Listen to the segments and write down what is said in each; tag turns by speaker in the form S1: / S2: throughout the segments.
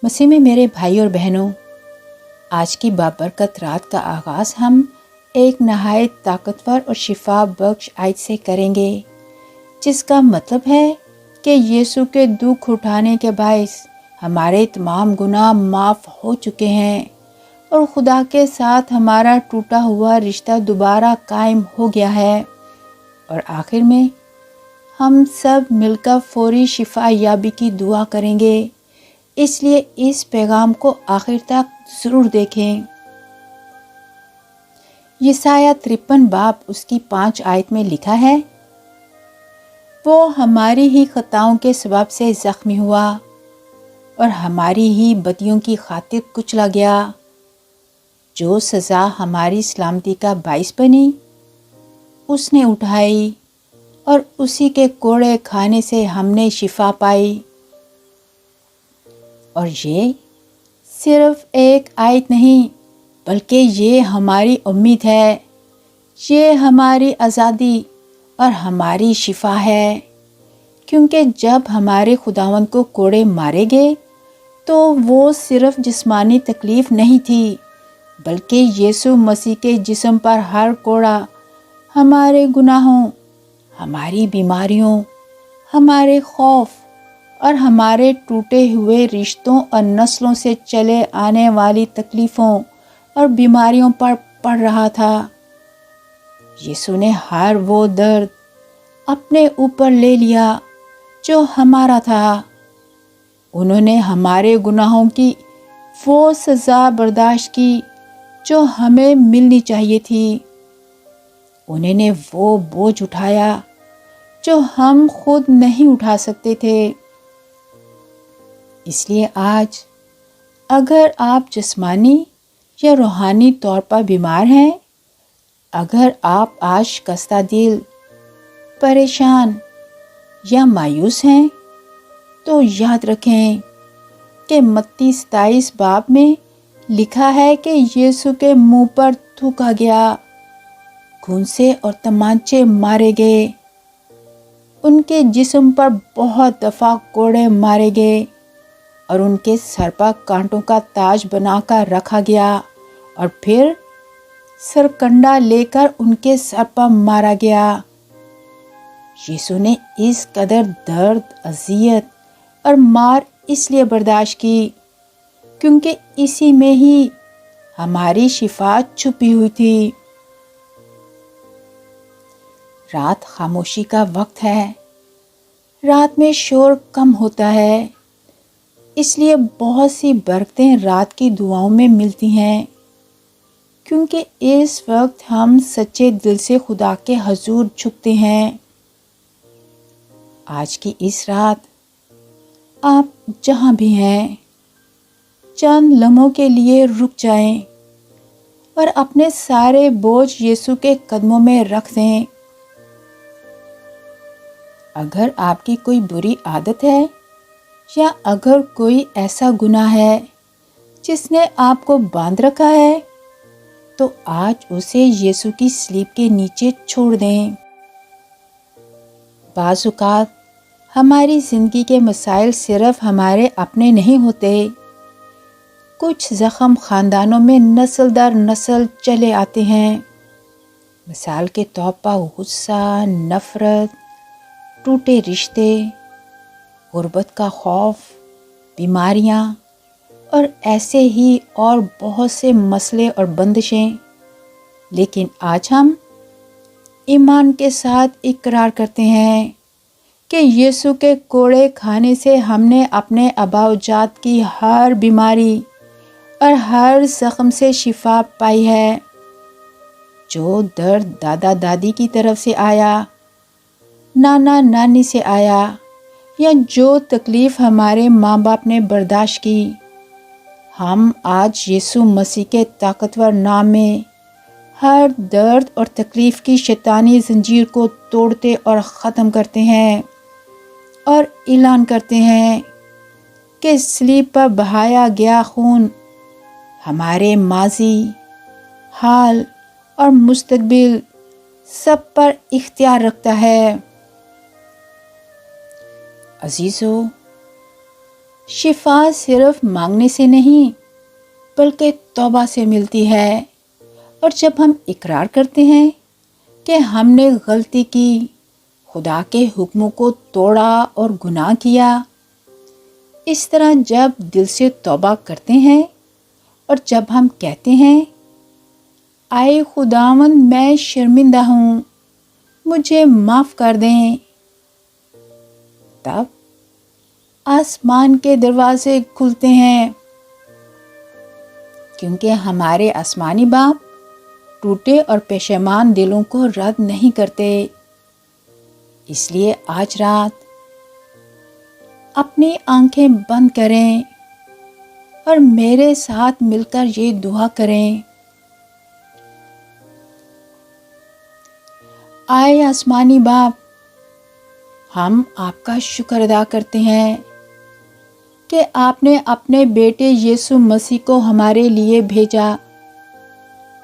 S1: مسیح میں میرے بھائی اور بہنوں، آج کی بابرکت رات کا آغاز ہم ایک نہایت طاقتور اور شفا بخش آیت سے کریں گے، جس کا مطلب ہے کہ یسوع کے دکھ اٹھانے کے باعث ہمارے تمام گناہ معاف ہو چکے ہیں اور خدا کے ساتھ ہمارا ٹوٹا ہوا رشتہ دوبارہ قائم ہو گیا ہے۔ اور آخر میں ہم سب مل کر فوری شفا یابی کی دعا کریں گے، اس لیے اس پیغام کو آخر تک ضرور دیکھیں۔ یسایہ 53 باب اس کی 5 آیت میں لکھا ہے، وہ ہماری ہی خطاؤں کے سبب سے زخمی ہوا اور ہماری ہی بدیوں کی خاطر کچلا گیا، جو سزا ہماری سلامتی کا باعث بنی اس نے اٹھائی اور اسی کے کوڑے کھانے سے ہم نے شفا پائی۔ اور یہ صرف ایک آیت نہیں بلکہ یہ ہماری امید ہے، یہ ہماری آزادی اور ہماری شفا ہے، کیونکہ جب ہمارے خداوند کو کوڑے مارے گئے تو وہ صرف جسمانی تکلیف نہیں تھی، بلکہ یسوع مسیح کے جسم پر ہر کوڑا ہمارے گناہوں، ہماری بیماریوں، ہمارے خوف اور ہمارے ٹوٹے ہوئے رشتوں اور نسلوں سے چلے آنے والی تکلیفوں اور بیماریوں پر پڑ رہا تھا۔ یسوع نے ہر وہ درد اپنے اوپر لے لیا جو ہمارا تھا۔ انہوں نے ہمارے گناہوں کی وہ سزا برداشت کی جو ہمیں ملنی چاہیے تھی۔ انہوں نے وہ بوجھ اٹھایا جو ہم خود نہیں اٹھا سکتے تھے۔ اس لیے آج اگر آپ جسمانی یا روحانی طور پر بیمار ہیں، اگر آپ آج شکستہ دل، پریشان یا مایوس ہیں، تو یاد رکھیں کہ متی 27 باب میں لکھا ہے کہ یسوع کے منہ پر تھوکا گیا، گھونسے اور تمانچے مارے گئے، ان کے جسم پر بہت دفعہ کوڑے مارے گئے اور ان کے سر پر کانٹوں کا تاج بنا کر رکھا گیا اور پھر سرکنڈا لے کر ان کے سر پر مارا گیا۔ یسوع نے اس قدر درد، اذیت اور مار اس لیے برداشت کی کیونکہ اسی میں ہی ہماری شفا چھپی ہوئی تھی۔ رات خاموشی کا وقت ہے، رات میں شور کم ہوتا ہے، اس لیے بہت سی برکتیں رات کی دعاؤں میں ملتی ہیں، کیونکہ اس وقت ہم سچے دل سے خدا کے حضور جھکتے ہیں۔ آج کی اس رات آپ جہاں بھی ہیں، چند لمحوں کے لیے رک جائیں اور اپنے سارے بوجھ یسوع کے قدموں میں رکھ دیں۔ اگر آپ کی کوئی بری عادت ہے یا اگر کوئی ایسا گناہ ہے جس نے آپ کو باندھ رکھا ہے، تو آج اسے یسوع کی صلیب کے نیچے چھوڑ دیں۔ بعض اوقات ہماری زندگی کے مسائل صرف ہمارے اپنے نہیں ہوتے، کچھ زخم خاندانوں میں نسل در نسل چلے آتے ہیں۔ مثال کے طور پر غصہ، نفرت، ٹوٹے رشتے، غربت کا خوف، بیماریاں اور ایسے ہی اور بہت سے مسئلے اور بندشیں۔ لیکن آج ہم ایمان کے ساتھ اقرار کرتے ہیں کہ یسوع کے کوڑے کھانے سے ہم نے اپنے آباء و اجداد کی ہر بیماری اور ہر زخم سے شفا پائی ہے۔ جو درد دادا دادی کی طرف سے آیا، نانا نانی سے آیا، یا جو تکلیف ہمارے ماں باپ نے برداشت کی، ہم آج یسوع مسیح کے طاقتور نام میں ہر درد اور تکلیف کی شیطانی زنجیر کو توڑتے اور ختم کرتے ہیں اور اعلان کرتے ہیں کہ صلیب پر بہایا گیا خون ہمارے ماضی، حال اور مستقبل سب پر اختیار رکھتا ہے۔ عزیزو، شفا صرف مانگنے سے نہیں بلکہ توبہ سے ملتی ہے، اور جب ہم اقرار کرتے ہیں کہ ہم نے غلطی کی، خدا کے حکموں کو توڑا اور گناہ کیا، اس طرح جب دل سے توبہ کرتے ہیں اور جب ہم کہتے ہیں اے خداوند میں شرمندہ ہوں، مجھے معاف کر دیں، تب آسمان کے دروازے کھلتے ہیں، کیونکہ ہمارے آسمانی باپ ٹوٹے اور پشیمان دلوں کو رد نہیں کرتے۔ اس لیے آج رات اپنی آنکھیں بند کریں اور میرے ساتھ مل کر یہ دعا کریں۔ اے آسمانی باپ، ہم آپ کا شکر ادا کرتے ہیں کہ آپ نے اپنے بیٹے یسوع مسیح کو ہمارے لیے بھیجا،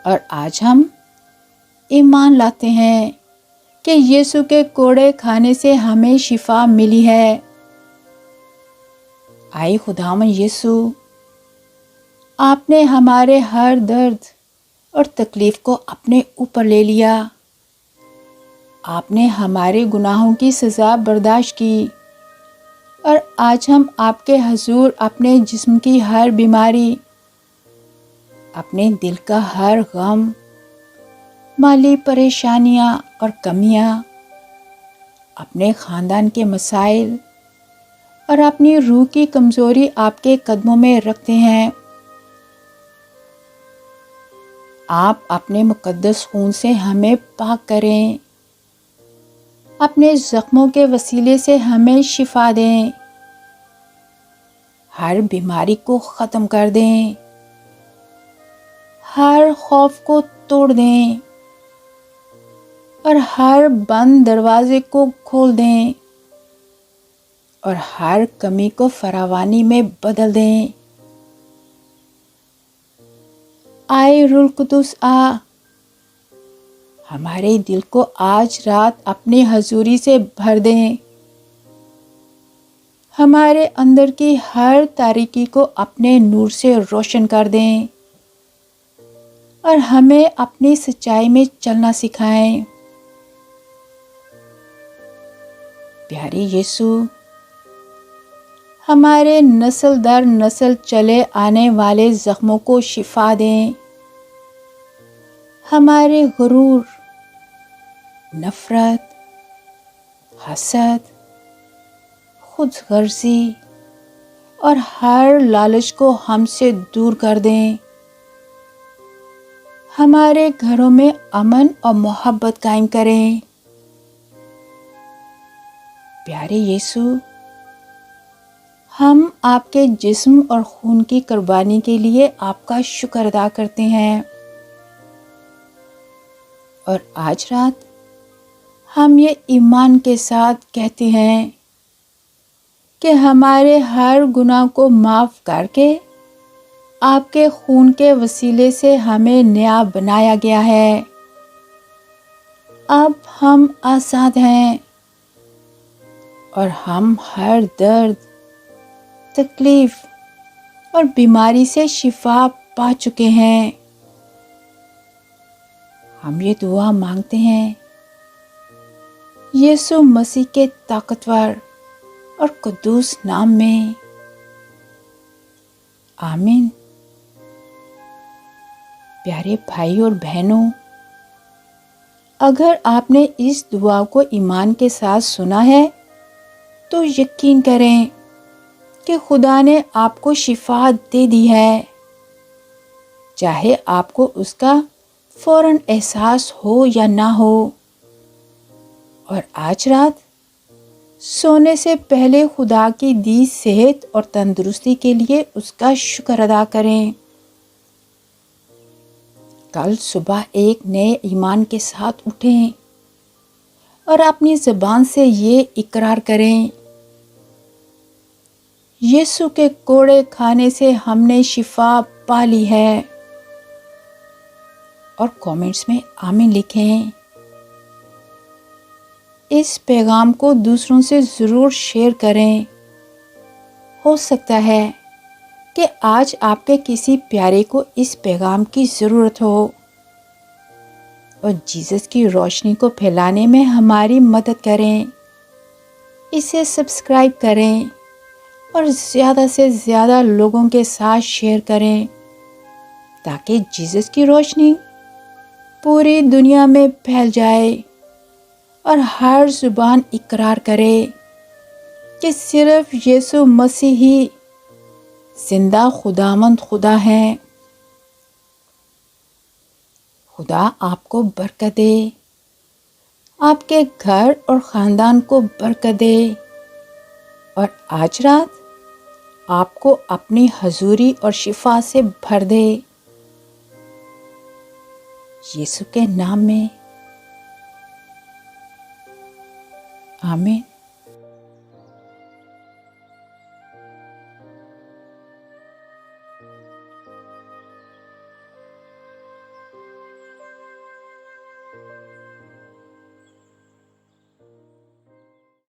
S1: اور آج ہم ایمان لاتے ہیں کہ یسوع کے کوڑے کھانے سے ہمیں شفا ملی ہے۔ اے خداوند یسوع، آپ نے ہمارے ہر درد اور تکلیف کو اپنے اوپر لے لیا، آپ نے ہمارے گناہوں کی سزا برداشت کی، اور آج ہم آپ کے حضور اپنے جسم کی ہر بیماری، اپنے دل کا ہر غم، مالی پریشانیاں اور کمیاں، اپنے خاندان کے مسائل اور اپنی روح کی کمزوری آپ کے قدموں میں رکھتے ہیں۔ آپ اپنے مقدس خون سے ہمیں پاک کریں، اپنے زخموں کے وسیلے سے ہمیں شفا دیں، ہر بیماری کو ختم کر دیں، ہر خوف کو توڑ دیں، اور ہر بند دروازے کو کھول دیں، اور ہر کمی کو فراوانی میں بدل دیں۔ اے روح القدس آ، ہمارے دل کو آج رات اپنی حضوری سے بھر دیں، ہمارے اندر کی ہر تاریکی کو اپنے نور سے روشن کر دیں، اور ہمیں اپنی سچائی میں چلنا سکھائیں۔ پیارے یسوع، ہمارے نسل در نسل چلے آنے والے زخموں کو شفا دیں، ہمارے غرور، نفرت، حسد، خود غرضی اور ہر لالچ کو ہم سے دور کر دیں، ہمارے گھروں میں امن اور محبت قائم کریں۔ پیارے یسوع، ہم آپ کے جسم اور خون کی قربانی کے لیے آپ کا شکر ادا کرتے ہیں، اور آج رات ہم یہ ایمان کے ساتھ کہتے ہیں کہ ہمارے ہر گناہ کو معاف کر کے آپ کے خون کے وسیلے سے ہمیں نیا بنایا گیا ہے۔ اب ہم آزاد ہیں، اور ہم ہر درد، تکلیف اور بیماری سے شفا پا چکے ہیں۔ ہم یہ دعا مانگتے ہیں یسوع مسیح کے طاقتور اور قدوس نام میں، آمین۔ پیارے بھائی اور بہنوں، اگر آپ نے اس دعا کو ایمان کے ساتھ سنا ہے تو یقین کریں کہ خدا نے آپ کو شفا دے دی ہے، چاہے آپ کو اس کا فوراً احساس ہو یا نہ ہو۔ اور آج رات سونے سے پہلے خدا کی دی صحت اور تندرستی کے لیے اس کا شکر ادا کریں۔ کل صبح ایک نئے ایمان کے ساتھ اٹھیں اور اپنی زبان سے یہ اقرار کریں، یسوع کے کوڑے کھانے سے ہم نے شفا پا لی ہے، اور کامنٹس میں آمین لکھیں۔ اس پیغام کو دوسروں سے ضرور شیئر کریں۔ ہو سکتا ہے کہ آج آپ کے کسی پیارے کو اس پیغام کی ضرورت ہو اور جیسس کی روشنی کو پھیلانے میں ہماری مدد کریں۔ اسے سبسکرائب کریں اور زیادہ سے زیادہ لوگوں کے ساتھ شیئر کریں تاکہ جیسس کی روشنی پوری دنیا میں پھیل جائے اور ہر زبان اقرار کرے کہ صرف یسوع مسیح ہی زندہ خداوند خدا ہے۔ خدا آپ کو برکت دے، آپ کے گھر اور خاندان کو برکت دے اور آج رات آپ کو اپنی حضوری اور شفا سے بھر دے۔ یسوع کے نام میں آمین۔